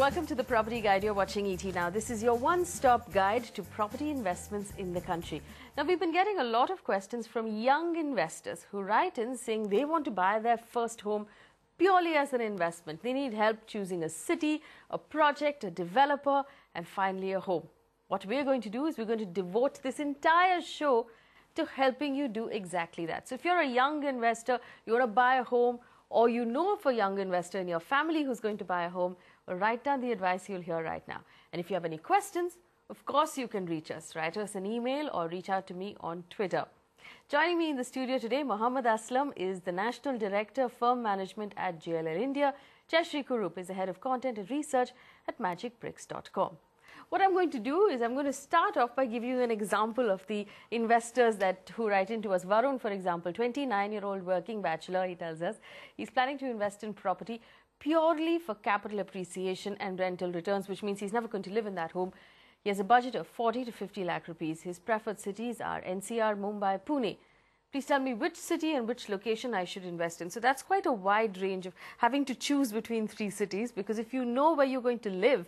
Welcome to the Property Guide. You're watching ET Now. This is your one-stop guide to property investments in the country. Now, we've been getting a lot of questions from young investors who write in saying they want to buy their first home purely as an investment. They need help choosing a city, a project, a developer, and finally a home. What we're going to do is we're going to devote this entire show to helping you do exactly that. So if you're a young investor, you want to buy a home, or you know of a young investor in your family who's going to buy a home, well, write down the advice you'll hear right now. And if you have any questions, of course you can reach us. Write us an email or reach out to me on Twitter. Joining me in the studio today, Mohammed Aslam is the National Director of Firm Management at JLL India. Jayashree Kurup is the Head of Content and Research at magicbricks.com. What I'm going to do is I'm going to start off by giving you an example of the investors who write into us. Varun, for example, 29-year-old working bachelor, he tells us. He's planning to invest in property purely for capital appreciation and rental returns, which means he's never going to live in that home. He has a budget of 40 to 50 lakh rupees. His preferred cities are NCR, Mumbai, Pune. Please tell me which city and which location I should invest in. So that's quite a wide range of having to choose between 3 cities, because if you know where you're going to live,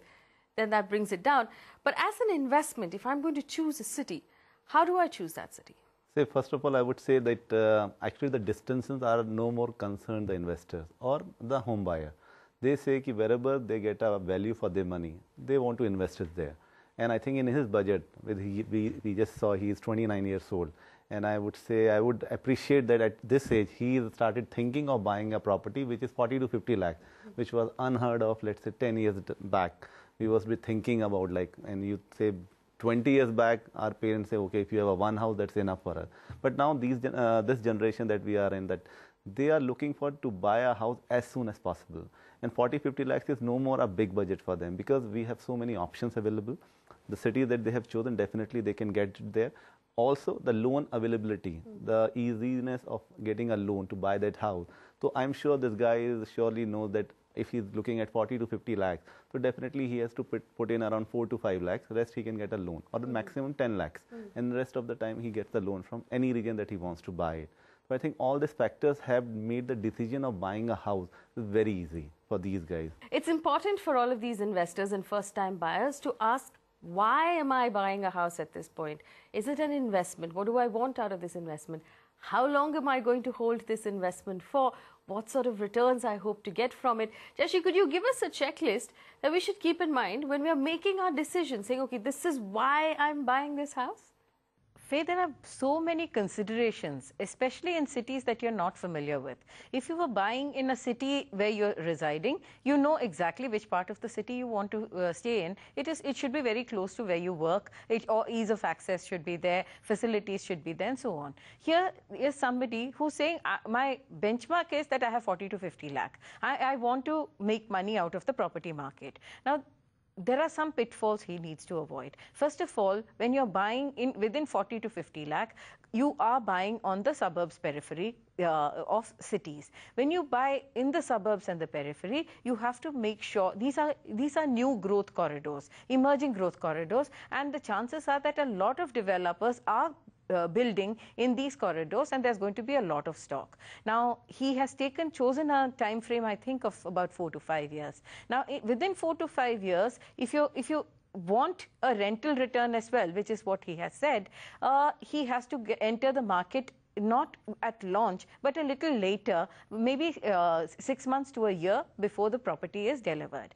then that brings it down. But as an investment, if I'm going to choose a city, how do I choose that city? Say, first of all, I would say that actually the distances are no more concerned the investors or the home buyer. They say that wherever they get a value for their money, they want to invest it there. And I think in his budget, we just saw he is 29 years old. And I would say, I would appreciate that at this age, he started thinking of buying a property which is 40 to 50 lakh, which was unheard of, let's say 10 years back. We was thinking about and you say 20 years back, our parents say, okay, if you have a one house, that's enough for us. But now this generation that we are in, that they are looking for to buy a house as soon as possible. And 40, 50 lakhs is no more a big budget for them, because we have so many options available. The city that they have chosen, definitely they can get it there. Also, the loan availability, the easiness of getting a loan to buy that house. So I'm sure this guy surely knows that if he's looking at 40 to 50 lakhs, so definitely he has to put in around 4 to 5 lakhs. Rest he can get a loan, or the maximum 10 lakhs. And the rest of the time he gets the loan from any region that he wants to buy it. So I think all these factors have made the decision of buying a house very easy for these guys. It's important for all of these investors and first-time buyers to ask, why am I buying a house at this point? Is it an investment? What do I want out of this investment? How long am I going to hold this investment for? What sort of returns I hope to get from it? Jayashree, could you give us a checklist that we should keep in mind when we are making our decision, saying, okay, this is why I'm buying this house? Faye, there are so many considerations, especially in cities that you're not familiar with. If you were buying in a city where you're residing, you know exactly which part of the city you want to stay in. It should be very close to where you work, or ease of access should be there, facilities should be there, and so on. Here is somebody who's saying, my benchmark is that I have 40 to 50 lakh. I want to make money out of the property market. Now, there are some pitfalls he needs to avoid. First of all, when you're buying within 40 to 50 lakh, you are buying on the suburbs periphery of cities. When you buy in the suburbs and the periphery, you have to make sure these are new growth corridors, emerging growth corridors, and the chances are that a lot of developers are building in these corridors, and there's going to be a lot of stock. Now, he has chosen a time frame, I think, of about 4 to 5 years. Now, within 4 to 5 years, if you want a rental return as well, which is what he has said, he has to enter the market not at launch, but a little later, maybe 6 months to a year before the property is delivered.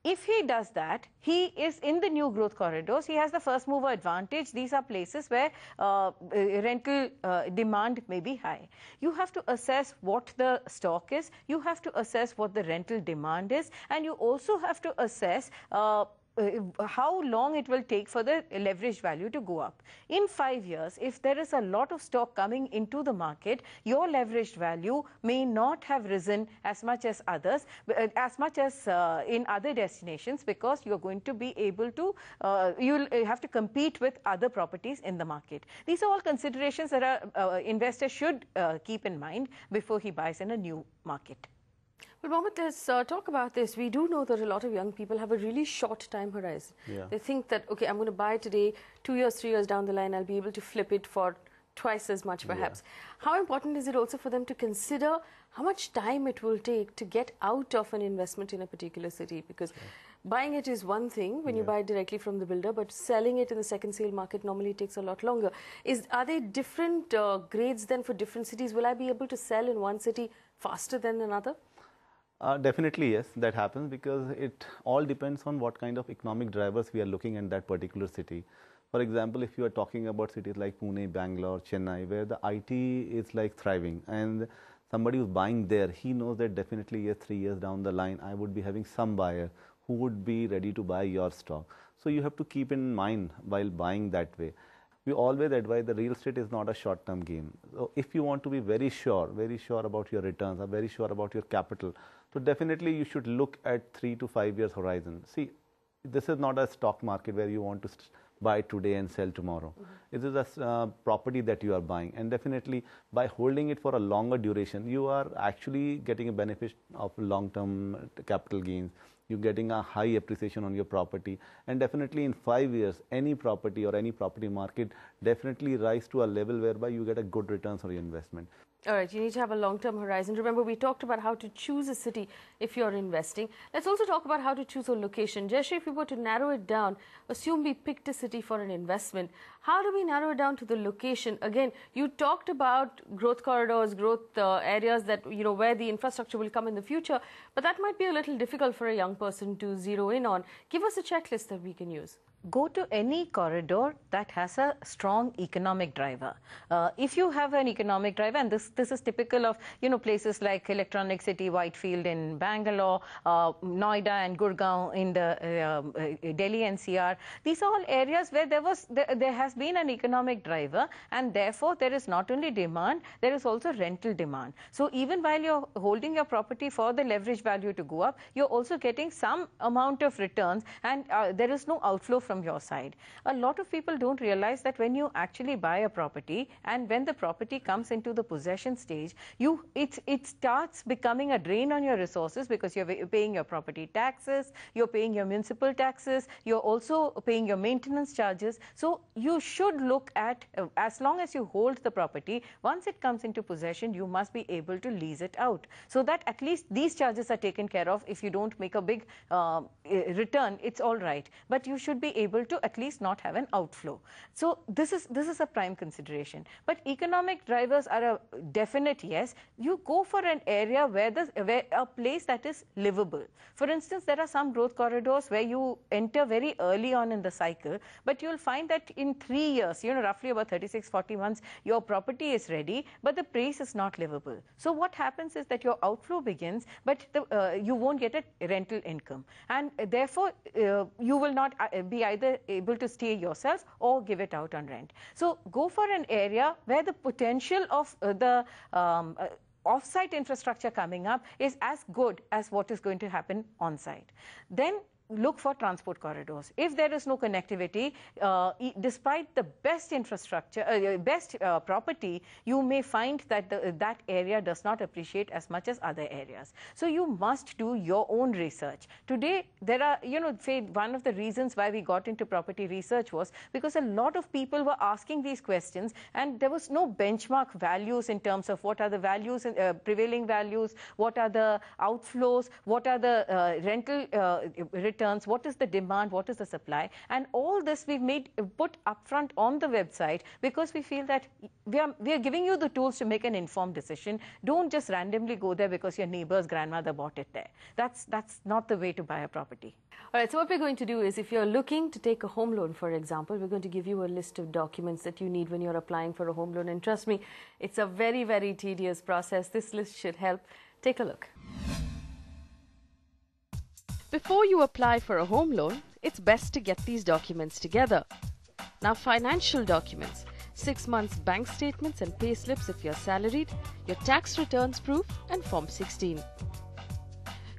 If he does that, he is in the new growth corridors. He has the first mover advantage. These are places where rental demand may be high. You have to assess what the stock is. You have to assess what the rental demand is. And you also have to assess how long it will take for the leverage value to go up. In 5 years, if there is a lot of stock coming into the market, your leveraged value may not have risen as much as others, in other destinations, because you're going to be able to, you'll have to compete with other properties in the market. These are all considerations that investors should keep in mind before he buys in a new market. Well, Mohammed, let's talk about this. We do know that a lot of young people have a really short time horizon. Yeah. They think that, okay, I'm going to buy today, 2 years, 3 years down the line, I'll be able to flip it for twice as much perhaps. How important is it also for them to consider how much time it will take to get out of an investment in a particular city? Because buying it is one thing when you buy it directly from the builder, but selling it in the second sale market normally takes a lot longer. Are there different grades then for different cities? Will I be able to sell in one city faster than another? Definitely yes, that happens, because it all depends on what kind of economic drivers we are looking at that particular city. For example, if you are talking about cities like Pune, Bangalore, Chennai, where the IT is like thriving, and somebody who's buying there, he knows that definitely yes, 3 years down the line, I would be having some buyer who would be ready to buy your stock. So you have to keep in mind while buying that way. We always advise the real estate is not a short-term game. So if you want to be very sure about your returns, or very sure about your capital, so definitely you should look at 3 to 5 years horizon. See, this is not a stock market where you want to buy today and sell tomorrow. It is a property that you are buying, and definitely by holding it for a longer duration, you are actually getting a benefit of long-term capital gains. You're getting a high appreciation on your property, and definitely in 5 years, any property or any property market definitely rise to a level whereby you get a good returns on your investment. All right, you need to have a long-term horizon. Remember, we talked about how to choose a city if you're investing. Let's also talk about how to choose a location. Jayashree, if we were to narrow it down, assume we picked a city for an investment. How do we narrow it down to the location? Again, you talked about growth corridors, growth areas that, you know, where the infrastructure will come in the future, but that might be a little difficult for a young person to zero in on. Give us a checklist that we can use. Go to any corridor that has a strong economic driver. If you have an economic driver, and this is typical of, you know, places like Electronic City, Whitefield in Bangalore, Noida and Gurgaon in the Delhi NCR. These are all areas where there has been an economic driver, and therefore there is not only demand, there is also rental demand. So even while you're holding your property for the leverage value to go up, you're also getting some amount of returns, and there is no outflow from your side. A lot of people don't realize that when you actually buy a property, and when the property comes into the possession stage, it starts becoming a drain on your resources, because you're paying your property taxes, you're paying your municipal taxes, you're also paying your maintenance charges. So you should look at, as long as you hold the property, once it comes into possession, you must be able to lease it out, so that at least these charges are taken care of. If you don't make a big return, it's all right, but you should be able to at least not have an outflow. So this is a prime consideration. But economic drivers are a definite yes. You go for an area where a place that is livable. For instance, there are some growth corridors where you enter very early on in the cycle, but you'll find that in 3 years, you know, roughly about 36-40 months, your property is ready, but the place is not livable. So what happens is that your outflow begins, but you won't get a rental income, and therefore you will not be either able to stay yourself or give it out on rent. So go for an area where the potential of the off-site infrastructure coming up is as good as what is going to happen on-site. Then look for transport corridors. If there is no connectivity, despite the best infrastructure, best property, you may find that that area does not appreciate as much as other areas. So you must do your own research. Today, there are, you know, say one of the reasons why we got into property research was because a lot of people were asking these questions, and there was no benchmark values in terms of what are the values, prevailing values, what are the outflows, what are the rental returns, what is the demand, what is the supply, and all this we've put upfront on the website, because we feel that we are giving you the tools to make an informed decision. Don't just randomly go there because your neighbor's grandmother bought it there. That's not the way to buy a property. All right, so what we're going to do is, if you're looking to take a home loan, for example, we're going to give you a list of documents that you need when you're applying for a home loan, and trust me, it's a very, very tedious process. This list should help. Take a look. Before you apply for a home loan, it's best to get these documents together. Now, financial documents, 6 months bank statements and pay slips if you're salaried, your tax returns proof, and Form 16.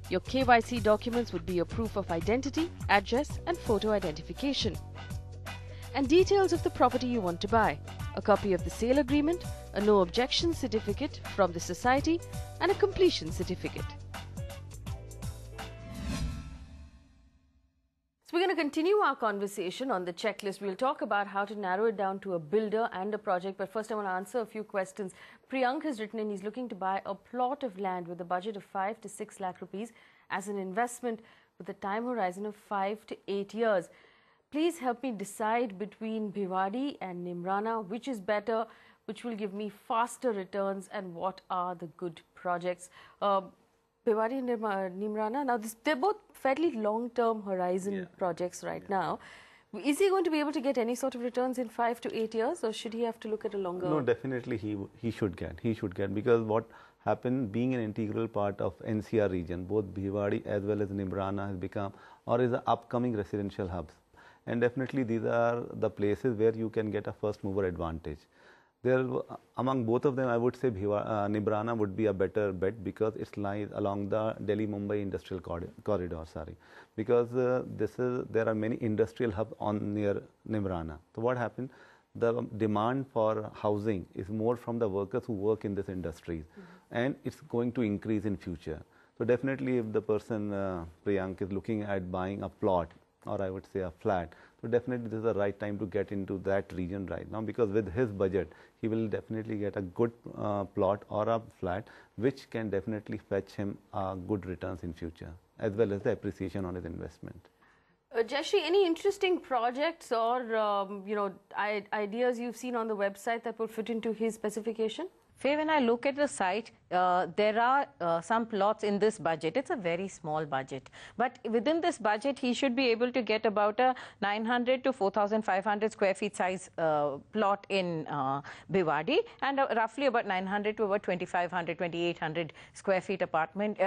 Your KYC documents would be your proof of identity, address, and photo identification. And details of the property you want to buy, a copy of the sale agreement, a no objection certificate from the society, and a completion certificate. So we're going to continue our conversation on the checklist. We'll talk about how to narrow it down to a builder and a project. But first I want to answer a few questions. Priyank has written in, he's looking to buy a plot of land with a budget of 5 to 6 lakh rupees as an investment with a time horizon of 5 to 8 years. Please help me decide between Bhiwadi and Nimrana, which is better, which will give me faster returns, and what are the good projects. Bhiwadi and Nimrana, now they're both fairly long-term horizon projects right now. Is he going to be able to get any sort of returns in 5 to 8 years, or should he have to look at a longer? No, definitely he should get. He should get, because what happened, being an integral part of NCR region, both Bhiwadi as well as Nimrana has become or is the upcoming residential hubs. And definitely these are the places where you can get a first mover advantage. There, among both of them, I would say Nimrana would be a better bet, because it lies along the Delhi-Mumbai industrial corridor. Because there are many industrial hubs near Nimrana. So what happened? The demand for housing is more from the workers who work in this industries, and it's going to increase in future. So definitely, if the person Priyank is looking at buying a plot, or I would say a flat, so definitely this is the right time to get into that region right now, because with his budget, he will definitely get a good plot or a flat, which can definitely fetch him good returns in future, as well as the appreciation on his investment. Jayashree, any interesting projects or ideas you've seen on the website that will fit into his specification? Faye, when I look at the site, there are some plots in this budget. It's a very small budget. But within this budget, he should be able to get about a 900 to 4,500 square feet size plot in Bhiwadi, and roughly about 900 to about 2,500, 2,800 square feet apartment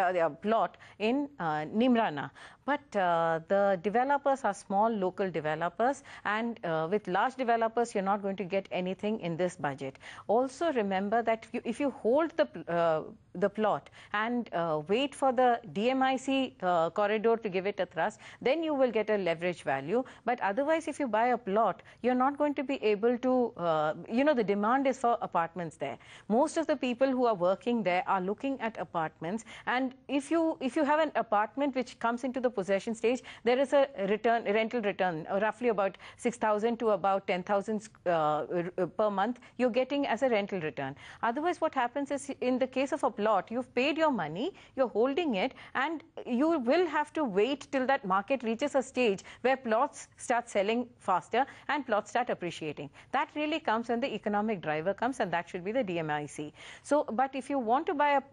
plot in Nimrana. But the developers are small local developers, and with large developers, you're not going to get anything in this budget. Also remember that if you hold the plot and wait for the DMIC corridor to give it a thrust, then you will get a leverage value. But otherwise, if you buy a plot, you're not going to be able to, the demand is for apartments there. Most of the people who are working there are looking at apartments, and if you have an apartment which comes into the possession stage, there is a rental return, roughly about 6,000 to about 10,000 per month you're getting as a rental return. Otherwise, what happens is, in the case of a plot, you've paid your money, you're holding it, and you will have to wait till that market reaches a stage where plots start selling faster and plots start appreciating. That really comes when the economic driver comes, and that should be the DMIC. So, but if you want to buy a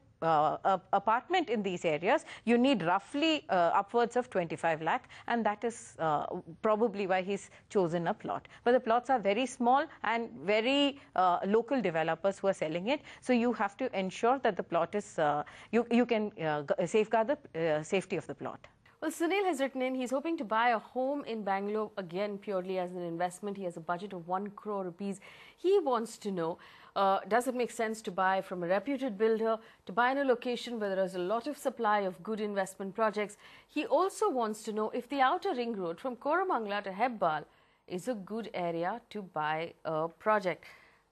apartment in these areas, you need roughly upwards of 25 lakh, and that is probably why he's chosen a plot. But the plots are very small and very local developers who are selling it, so you have to ensure that the plot is you can safeguard the safety of the plot. Well, Sunil has written in, he's hoping to buy a home in Bangalore, again purely as an investment. He has a budget of 1 crore rupees. He wants to know, does it make sense to buy from a reputed builder, to buy in a location where there is a lot of supply of good investment projects? He also wants to know if the outer ring road from Koramangala to Hebbal is a good area to buy a project.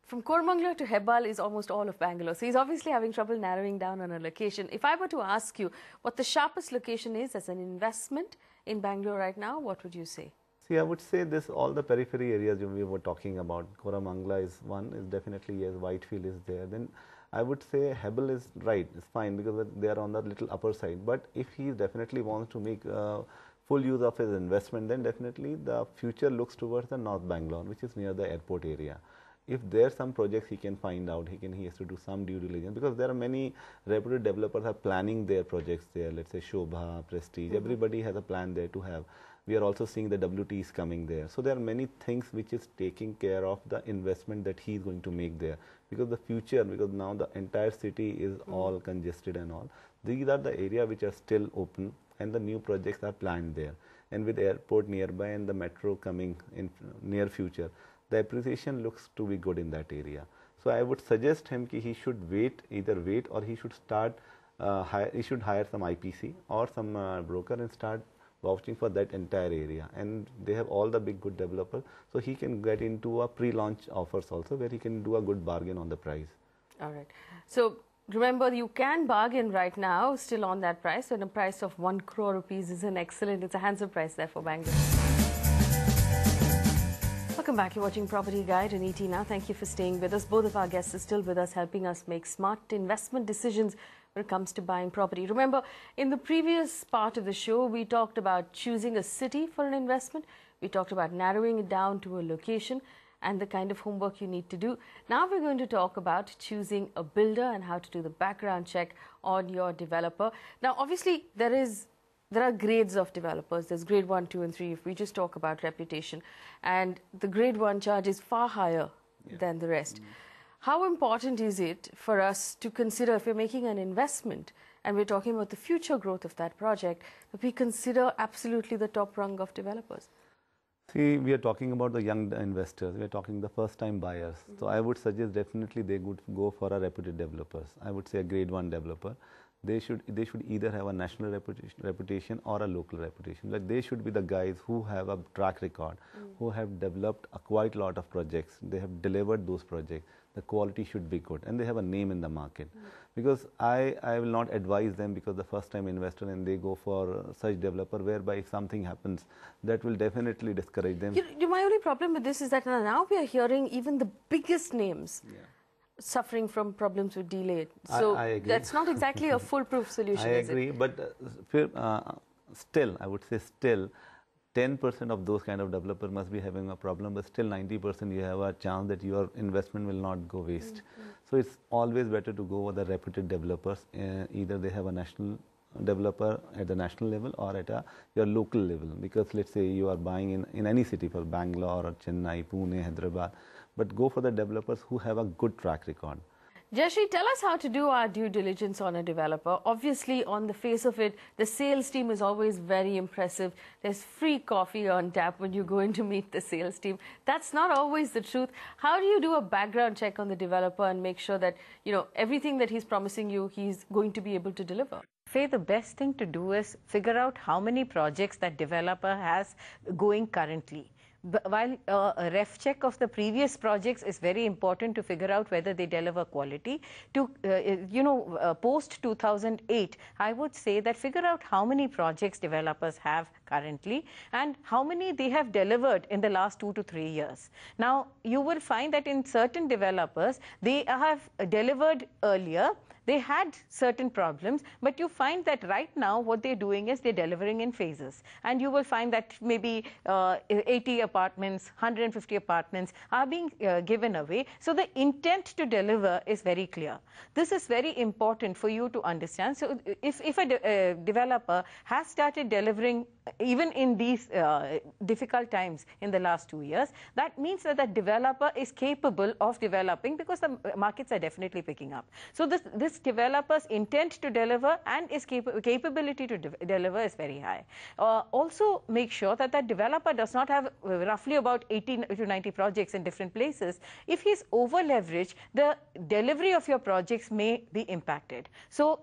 From Koramangala to Hebbal is almost all of Bangalore, so he's obviously having trouble narrowing down on a location. If I were to ask you what the sharpest location is as an investment in Bangalore right now, what would you say? See, I would say this, all the periphery areas we were talking about. Koramangala is one, is definitely, yes, Whitefield is there. Then I would say Hebbal is right, it's fine, because they are on the little upper side. But if he definitely wants to make full use of his investment, then definitely the future looks towards the North Bangalore, which is near the airport area. If there are some projects he can find out, he has to do some due diligence, because there are many reputed developers are planning their projects there. Let's say Shobha, Prestige, everybody has a plan there to have. We are also seeing the WTs coming there. So there are many things which is taking care of the investment that he is going to make there. Because the future, because now the entire city is all congested and all. These are the areas which are still open, and the new projects are planned there. And with airport nearby and the metro coming in near future, the appreciation looks to be good in that area. So I would suggest him that he should either wait or he should start, he should hire some IPC or some broker and start vouching for that entire area. And they have all the big good developers, so he can get into a pre-launch offers also, where he can do a good bargain on the price. All right. So remember, you can bargain right now, still on that price. So, in a price of 1 crore rupees is an excellent, it's a handsome price there for Bangalore. Welcome back. You're watching Property Guide on ET Now. Thank you for staying with us. Both of our guests are still with us, helping us make smart investment decisions when it comes to buying property. Remember, in the previous part of the show, we talked about choosing a city for an investment. We talked about narrowing it down to a location and the kind of homework you need to do. Now we're going to talk about choosing a builder and how to do the background check on your developer. Now, obviously, there are grades of developers. There's grade 1, 2, and 3 if we just talk about reputation. And the grade 1 charge is far higher than the rest. How important is it for us to consider, if we're making an investment and we're talking about the future growth of that project, that we consider absolutely the top rung of developers? See, we are talking about the young investors. We are talking the first-time buyers. So I would suggest definitely they would go for a reputed developers. I would say a grade 1 developer. They should either have a national reputation or a local reputation. Like they should be the guys who have a track record, who have developed a quite lot of projects. They have delivered those projects. The quality should be good, and they have a name in the market. Because I will not advise them because the first time investor and they go for such developer whereby if something happens, that will definitely discourage them. My only problem with this is that now we are hearing even the biggest names suffering from problems with delay. So I agree. That's not exactly a foolproof solution. I agree, but still, I would say still, 10% of those kind of developers must be having a problem, but still 90% you have a chance that your investment will not go waste. So it's always better to go with the reputed developers. Either they have a national developer at the national level or at your local level. Because let's say you are buying in any city for Bangalore or Chennai, Pune, Hyderabad, but go for the developers who have a good track record. Jayashree, tell us how to do our due diligence on a developer. Obviously, on the face of it, the sales team is always very impressive. There's free coffee on tap when you go in to meet the sales team. That's not always the truth. How do you do a background check on the developer and make sure that, everything that he's promising you, he's going to be able to deliver? Faye, the best thing to do is figure out how many projects that developer has going currently. While a ref check of the previous projects is very important to figure out whether they deliver quality, to post 2008, I would say that figure out how many projects developers have currently and how many they have delivered in the last 2 to 3 years. Now, you will find that in certain developers, they have delivered earlier. They had certain problems, but you find that right now what they're doing is they're delivering in phases. And you will find that maybe 80 apartments, 150 apartments are being given away. So the intent to deliver is very clear. This is very important for you to understand. So if a developer has started delivering even in these difficult times in the last 2 years, that means that the developer is capable of developing because the markets are definitely picking up. So this developer's intent to deliver and his capability to deliver is very high. Also make sure that that developer does not have roughly about 80 to 90 projects in different places. If he's over leveraged, the delivery of your projects may be impacted. So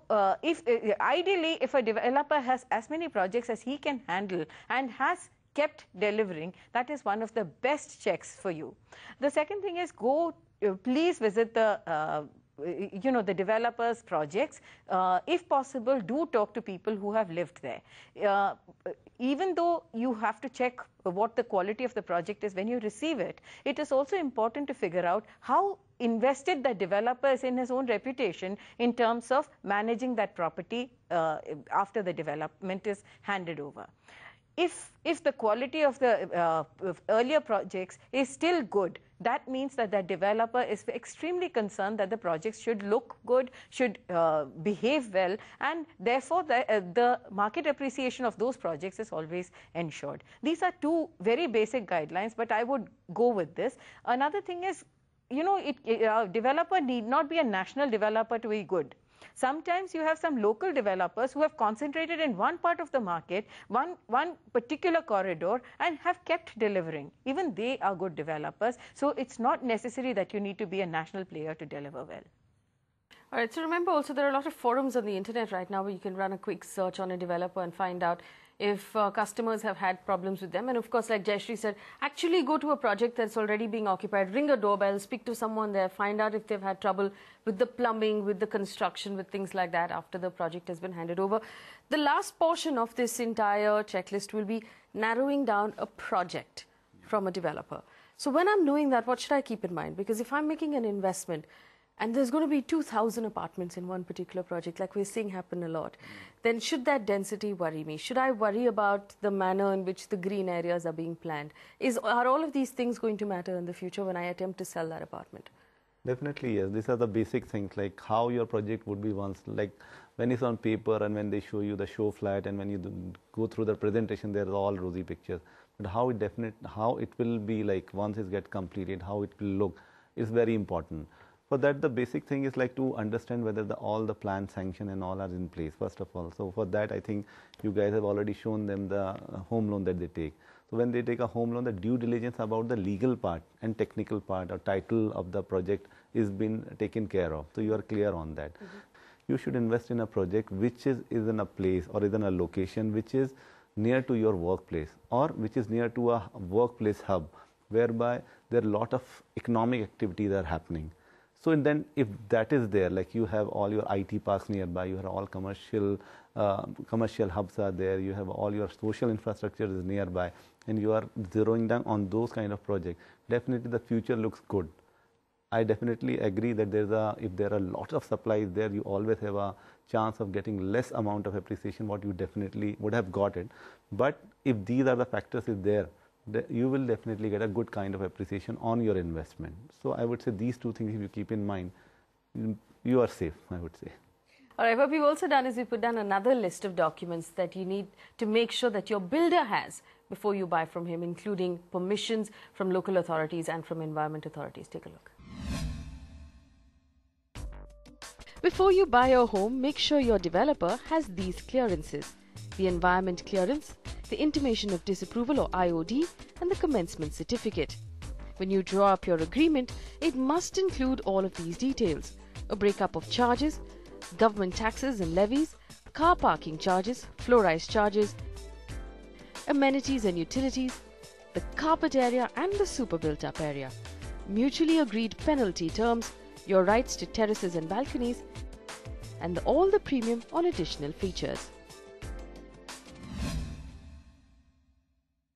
ideally, if a developer has as many projects as he can handle and has kept delivering, that is one of the best checks for you. The second thing is please visit the the developers' projects. If possible, do talk to people who have lived there. Even though you have to check what the quality of the project is when you receive it, it is also important to figure out how invested the developer is in his own reputation in terms of managing that property after the development is handed over. If the quality of the earlier projects is still good, that means that the developer is extremely concerned that the projects should look good, should behave well, and therefore the market appreciation of those projects is always ensured. These are two very basic guidelines, but I would go with this. Another thing is, a developer need not be a national developer to be good. Sometimes you have some local developers who have concentrated in one part of the market, one particular corridor, and have kept delivering. Even they are good developers. So it's not necessary that you need to be a national player to deliver well. All right, so remember also there are a lot of forums on the internet right now where you can run a quick search on a developer and find out if customers have had problems with them. And of course, like Jayashree said, actually go to a project that's already being occupied, ring a doorbell, speak to someone there, find out if they've had trouble with the plumbing, with the construction, with things like that after the project has been handed over. The last portion of this entire checklist will be narrowing down a project from a developer. So when I'm doing that, what should I keep in mind? Because if I'm making an investment and there's going to be 2,000 apartments in one particular project, like we're seeing happen a lot, then should that density worry me? Should I worry about the manner in which the green areas are being planned? Are all of these things going to matter in the future when I attempt to sell that apartment? Definitely, yes. These are the basic things, like how your project would be once, like when it's on paper and when they show you the show flat and when you go through the presentation, they're all rosy pictures. But how it will be like once it gets completed, how it will look is very important. For that, the basic thing is like to understand whether all the plan sanction and all are in place, first of all. So for that, I think you guys have already shown them the home loan that they take. So when they take a home loan, the due diligence about the legal part and technical part or title of the project is been taken care of. So you are clear on that. You should invest in a project which is in a place or is in a location which is near to your workplace or which is near to a workplace hub, whereby there are a lot of economic activities are happening. So then if that is there, like you have all your IT parks nearby, you have all commercial hubs are there, you have all your social infrastructure is nearby, and you are zeroing down on those kind of projects, definitely the future looks good. I definitely agree that if there are lots of supplies there, you always have a chance of getting less amount of appreciation what you definitely would have got it. But if these are the factors is there, you will definitely get a good kind of appreciation on your investment. So I would say these two things, if you keep in mind, you are safe, I would say. All right, what we've also done is we put down another list of documents that you need to make sure that your builder has before you buy from him, including permissions from local authorities and from environment authorities. Take a look. Before you buy your home, make sure your developer has these clearances: the environment clearance, the intimation of disapproval or IOD, and the commencement certificate. When you draw up your agreement, it must include all of these details: a breakup of charges, government taxes and levies, car parking charges, floor-rise charges, amenities and utilities, the carpet area and the super built-up area, mutually agreed penalty terms, your rights to terraces and balconies, and all the premium on additional features.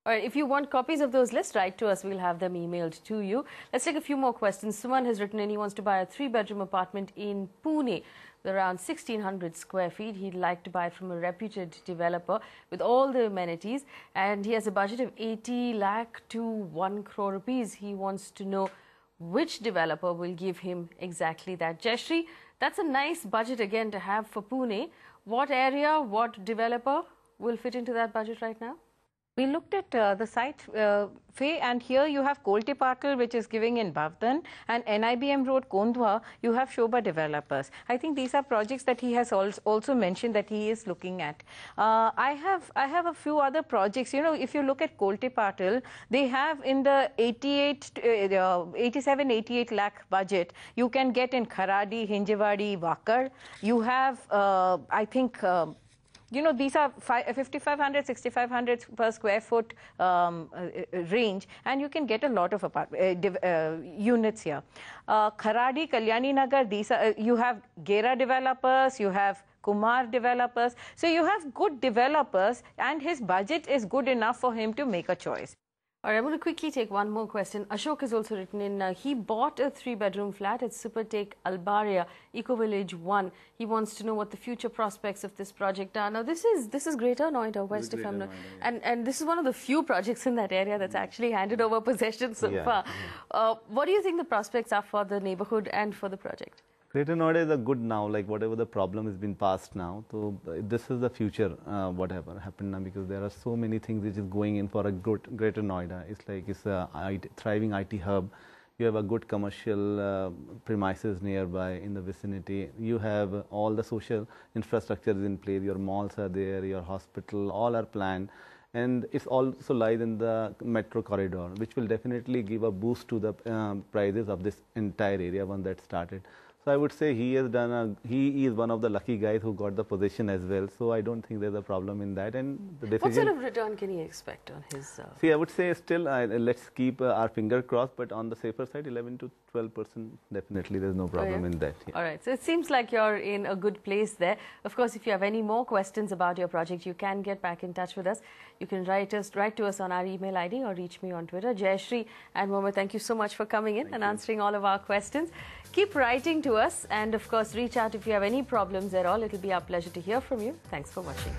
All right, if you want copies of those lists, write to us. We'll have them emailed to you. Let's take a few more questions. Suman has written in. He wants to buy a 3-bedroom apartment in Pune with around 1,600 square feet. He'd like to buy it from a reputed developer with all the amenities. And he has a budget of 80 lakh to 1 crore rupees. He wants to know which developer will give him exactly that. Jayashree, that's a nice budget again to have for Pune. What area, what developer will fit into that budget right now? We looked at the site, Faye, and here you have Kolte Patil, which is giving in Bhavdan, and NIBM Road, Kondwa, you have Shobha Developers. I think these are projects that he has also mentioned that he is looking at. I have a few other projects. You know, if you look at Kolte Patil, they have in the 87-88 lakh budget, you can get in Kharadi, Hinjewadi, Vakar. You have, I think, you know, these are 5,500, 6,500 per square foot range, and you can get a lot of units here. Kharadi, Kalyani Nagar, these are, you have Gera developers, you have Kumar developers. So you have good developers, and his budget is good enough for him to make a choice. All right, I'm going to quickly take one more question. Ashok has also written in. He bought a 3-bedroom flat at Supertech Albaria, Eco Village 1. He wants to know what the future prospects of this project are. Now, this is Greater Noida West, if I'm not. And this is one of the few projects in that area that's actually handed over possession so far. What do you think the prospects are for the neighborhood and for the project? Greater Noida is a good now, like whatever the problem has been passed now. So this is the future, whatever happened now, because there are so many things which is going in for a good Greater Noida. It's like it's a thriving IT hub. You have a good commercial premises nearby in the vicinity. You have all the social infrastructure is in place. Your malls are there, your hospital, all are planned. And it's also lies in the metro corridor, which will definitely give a boost to the prices of this entire area once that started. So I would say he is one of the lucky guys who got the position as well. So I don't think there's a problem in that. And the decision. What sort of return can he expect on his? See, I would say still let's keep our finger crossed, but on the safer side, 11 to 12%, definitely there's no problem in that. All right. So it seems like you're in a good place there. Of course, if you have any more questions about your project, you can get back in touch with us. You can write to us on our email ID or reach me on Twitter. Jayashree and Mohammed, thank you so much for coming in and answering all of our questions. Keep writing to us and, of course, reach out if you have any problems at all. It'll be our pleasure to hear from you. Thanks for watching.